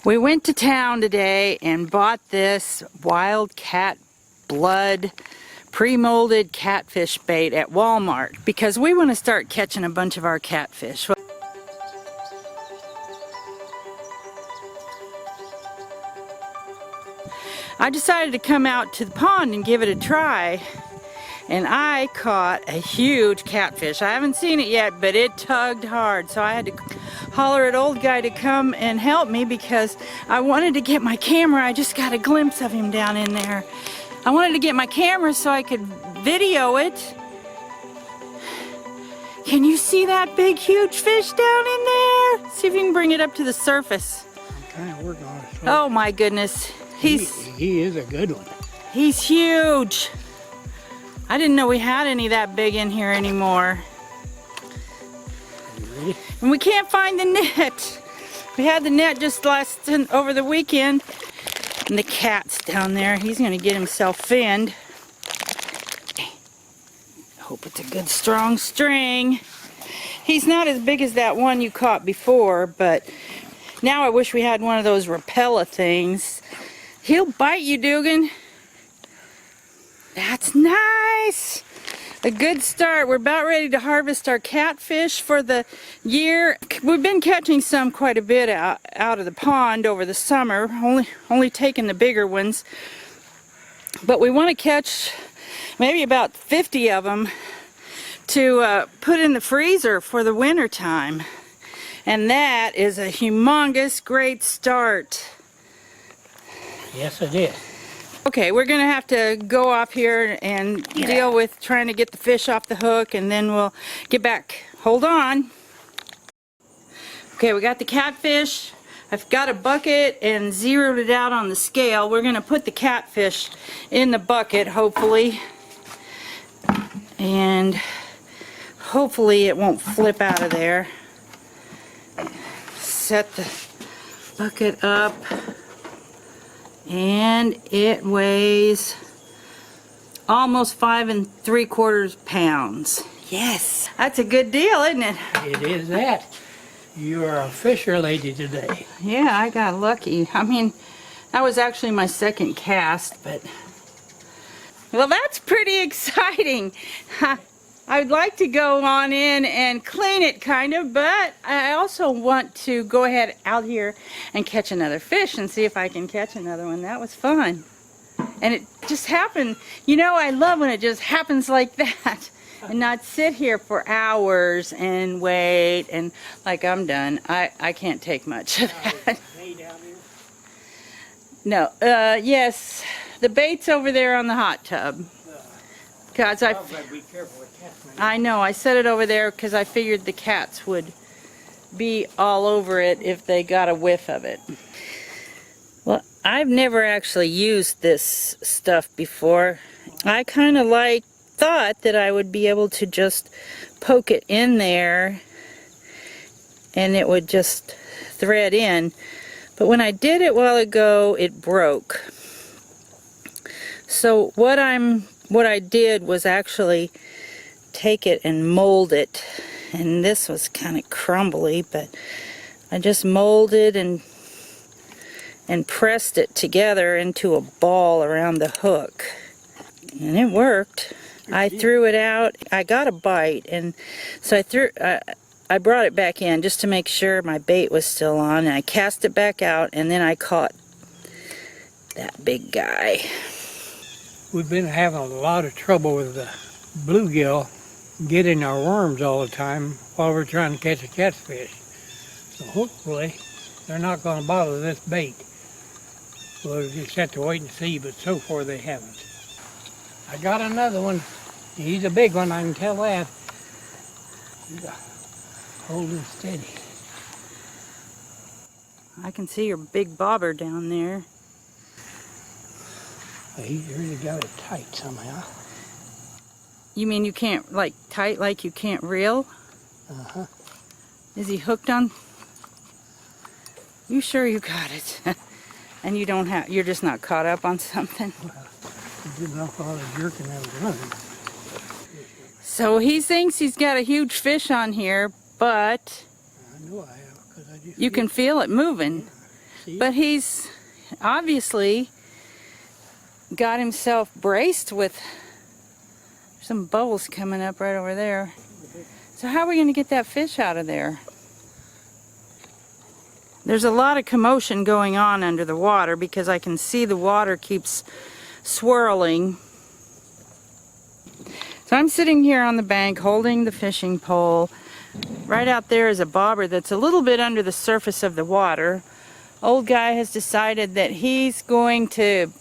We went to town today and bought this wild cat blood pre-molded catfish bait at Walmart because we want to start catching a bunch of our catfish. I decided to come out to the pond and give it a try, and I caught a huge catfish. I haven't seen it yet, but it tugged hard, so I had to holler at old guy to come and help me because I wanted to get my camera. I just got a glimpse of him down in there. I wanted to get my camera so I could video it. Can you see that big huge fish down in there? See if you can bring it up to the surface. I'm trying to work on it. Oh my goodness. He is a good one. He's huge. I didn't know we had any that big in here anymore. You ready? And we can't find the net. We had the net just over the weekend. And the cat's down there. He's going to get himself finned. Hope it's a good strong string. He's not as big as that one you caught before, but now I wish we had one of those repella things. He'll bite you, Dugan. That's nice. A good start. We're about ready to harvest our catfish for the year. We've been catching some quite a bit out of the pond over the summer, only taking the bigger ones. But we want to catch maybe about 50 of them to put in the freezer for the winter time. And that is a humongous great start. Yes, it is. Okay, we're gonna have to go off here and deal with trying to get the fish off the hook, and then we'll get back. Hold on. Okay, we got the catfish. I've got a bucket and zeroed it out on the scale. We're gonna put the catfish in the bucket, hopefully. And hopefully it won't flip out of there. Set the bucket up. And it weighs almost 5 3/4 pounds. Yes, that's a good deal, isn't it? It is that. You are a fisher lady today. Yeah, I got lucky. I mean, that was actually my second cast, but... Well, that's pretty exciting. I'd like to go on in and clean it, kind of, but I also want to go ahead out here and catch another fish and see if I can catch another one. That was fun. And it just happened. You know, I love when it just happens like that and not sit here for hours and wait and like I'm done. I can't take much of that. No, yes, the bait's over there on the hot tub. Because I know, I set it over there because I figured the cats would be all over it if they got a whiff of it. Well, I've never actually used this stuff before. I kind of thought that I would be able to just poke it in there and it would just thread in. But when I did it a while ago, it broke. So what I did was actually take it and mold it, and this was kind of crumbly, but I just molded and pressed it together into a ball around the hook, and it worked. I threw it out. I got a bite, and so I brought it back in just to make sure my bait was still on, and I cast it back out, and then I caught that big guy. We've been having a lot of trouble with the bluegill getting our worms all the time while we're trying to catch a catfish. So hopefully they're not going to bother this bait. We'll just have to wait and see, but so far they haven't. I got another one. He's a big one, I can tell that. He's holding steady. I can see your big bobber down there. He really got it tight somehow. You mean you can't, like, tight like you can't reel? Uh-huh. Is he hooked on? You sure you got it? And you don't have, you're just not caught up on something? Well, he did enough while I was jerking and running. So he thinks he's got a huge fish on here, but I know I have, because I just... you can feel it moving. But he's obviously got himself braced with some bubbles coming up right over there. So how are we going to get that fish out of there? There's a lot of commotion going on under the water because I can see the water keeps swirling. So I'm sitting here on the bank holding the fishing pole. Right out there is a bobber that's a little bit under the surface of the water. Old guy has decided that he's going to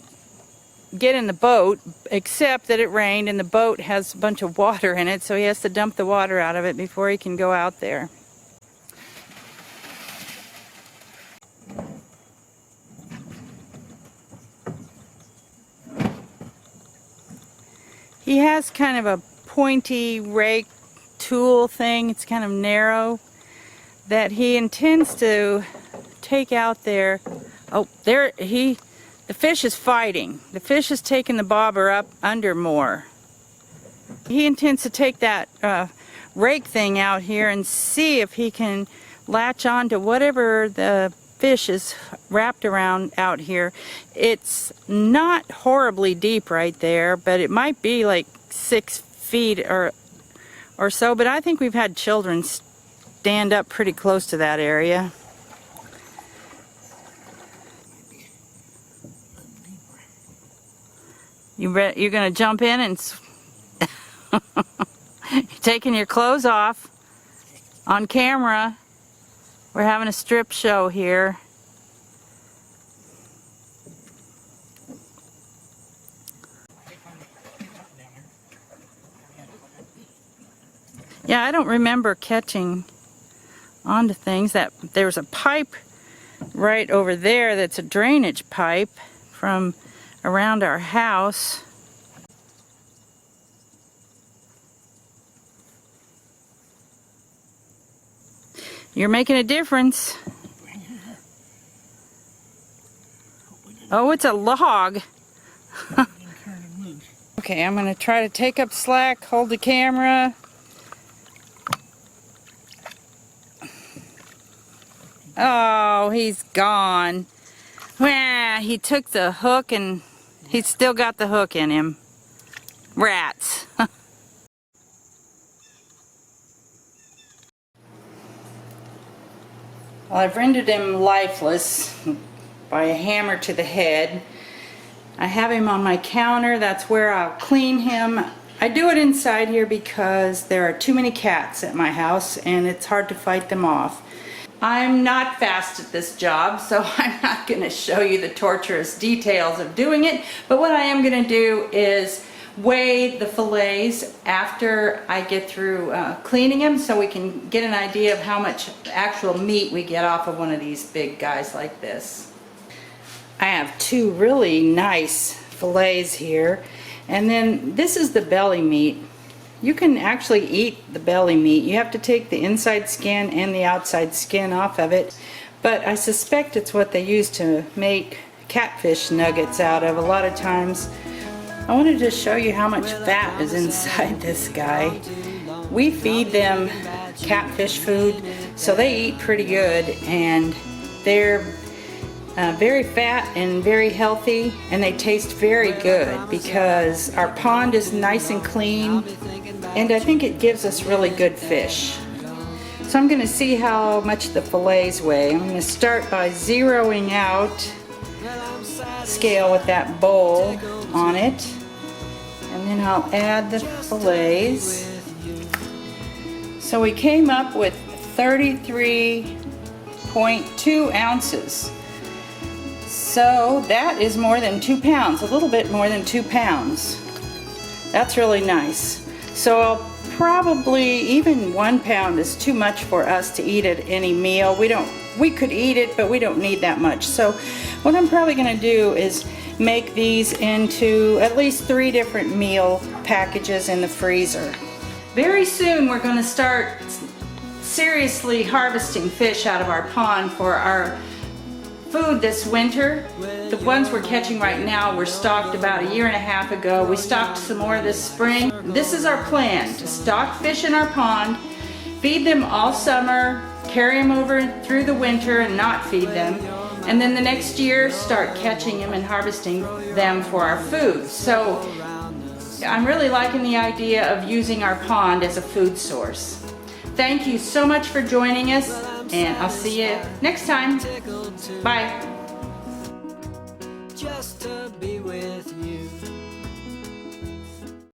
get in the boat, except that it rained and the boat has a bunch of water in it, so he has to dump the water out of it before he can go out there. He has kind of a pointy rake tool thing, it's kind of narrow, that he intends to take out there. Oh, there the fish is fighting. The fish is taking the bobber up under more. He intends to take that rake thing out here and see if he can latch on to whatever the fish is wrapped around out here. It's not horribly deep right there, but it might be like 6 feet or so, but I think we've had children stand up pretty close to that area. You're going to jump in and you're taking your clothes off on camera. We're having a strip show here. Yeah, I don't remember catching onto things. That there's a pipe right over there that's a drainage pipe from around our house. You're making a difference. Oh, it's a log. Okay, I'm going to try to take up slack, hold the camera. Oh, he's gone. Well, he took the hook and he's still got the hook in him. Rats. Well, I've rendered him lifeless by a hammer to the head. I have him on my counter. That's where I'll clean him. I do it inside here because there are too many cats at my house and it's hard to fight them off. I'm not fast at this job, so I'm not going to show you the torturous details of doing it, but what I am going to do is weigh the fillets after I get through cleaning them so we can get an idea of how much actual meat we get off of one of these big guys like this. I have 2 really nice fillets here, and then this is the belly meat. You can actually eat the belly meat. You have to take the inside skin and the outside skin off of it, but I suspect it's what they use to make catfish nuggets out of a lot of times. I wanted to show you how much fat is inside this guy. We feed them catfish food, so they eat pretty good, and they're very fat and very healthy, and they taste very good because our pond is nice and clean, and I think it gives us really good fish. So I'm going to see how much the fillets weigh. I'm going to start by zeroing out scale with that bowl on it, and then I'll add the fillets. So we came up with 33.2 ounces. So that is more than 2 pounds, a little bit more than 2 pounds. That's really nice. So I'll probably, even 1 pound is too much for us to eat at any meal. We could eat it, but we don't need that much. So what I'm probably going to do is make these into at least 3 different meal packages in the freezer. Very soon we're going to start seriously harvesting fish out of our pond for our food this winter. The ones we're catching right now were stocked about 1.5 years ago. We stocked some more this spring. This is our plan, to stock fish in our pond, feed them all summer, carry them over through the winter and not feed them, and then the next year start catching them and harvesting them for our food. So I'm really liking the idea of using our pond as a food source. Thank you so much for joining us, and I'll see you next time. Bye. Just to be with you.